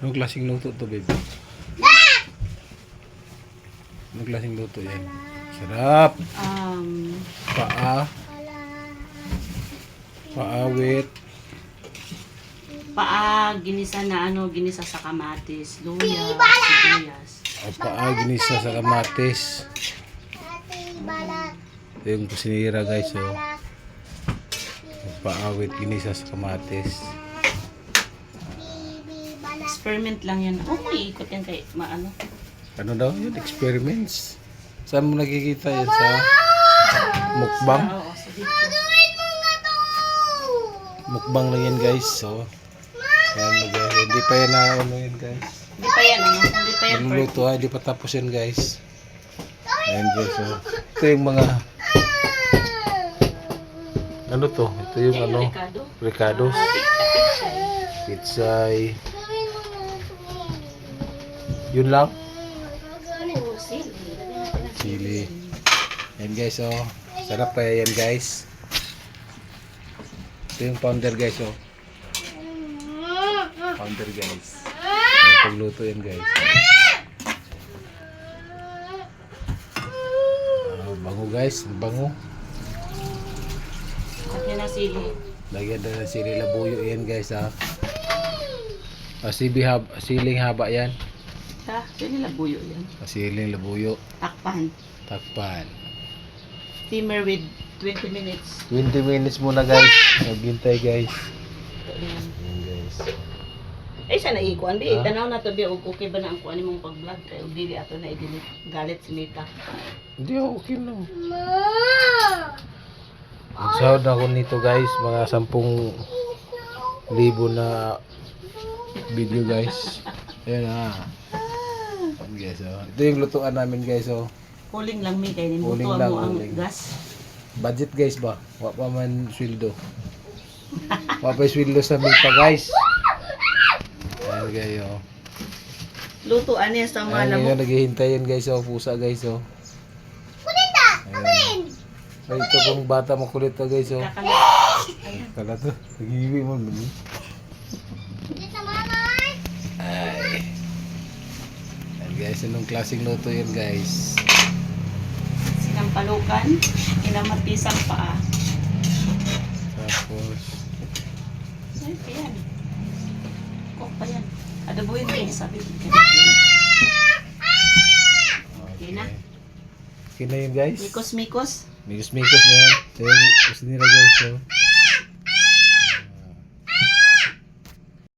Anong klaseng luto to, baby? Anong klaseng luto yan? Sarap! Paa. Paawit. Paa, ginisa na ginisa sa kamatis, luya, sibuyas. O, paa ginisa sa kamatis. Ito yung kusinira guys, oh. Paawit ginisa sa kamatis. Experiment lang yan. Oh, may ikot yan kay maano. Ano daw yun? Experiments. Saan mo nakikita yan? Sa mukbang? Oo, sa dito. Mukbang lang yan guys. So, ayan, hindi pa yan na ano yan guys. Hindi pa yan, hindi pa yan. Niluluto ha, hindi pa tapos yan guys. Ayan guys, so. Ito yung mga ano to? Ito yung ano? Ricados. Pitsay. Yun lang? Sili. Ayan guys, oh. Sarap kaya yan guys. Ito yung pounder guys, oh. Pounder guys. May pagluto yan guys. Bango guys, bango. Lagyan na sili. Lagyan na ng sili labuyo yan guys, ha. Siling haba yan. Ha? Sili labuyo yan. Siling labuyo. Takpan. Takpan. Steamer with 20 minutes. 20 minutes muna guys. Maghintay guys. Ayan. Ayan guys. Ay, sana ikuan. Di, Ha? tanaw na to. Di, okay ba na ang kuan mong pag-vlog? Kaya dili ato na i-delete. Galit si Mita. Hindi, okay lang. Nagsahod na ako nito guys. Mga 10,000 na video guys. Ayan ha. Ayan guys, oh. Ito yung lutuan namin guys, oh. Huling lang, Mi. Kaya Huling nimutuan lang, mo ang huling. gas. Budget guys ba? Wa pa man sweldo. Wa pa sweldo sa Mita guys. Ayan guys, oh. Lutuan niya sa mga Ayan lamok. yun, naghihintay yan guys, oh. Pusa guys, oh. Ayan. Ay, ito pong bata makulit to guys, oh. Kakalit. Kala to, nag-iwi mo. Ay. Ayan guys, anong klaseng luto yan guys? Sinampalukan. Inamatisang paa. Tapos, Ay, yan. Cook pa yan. Adabuhin mo yung sabi. Okay na. Okay na yun guys. Mikos-mikos. Mikos-mikos na yan. Ito yung gusto nila guys, oh.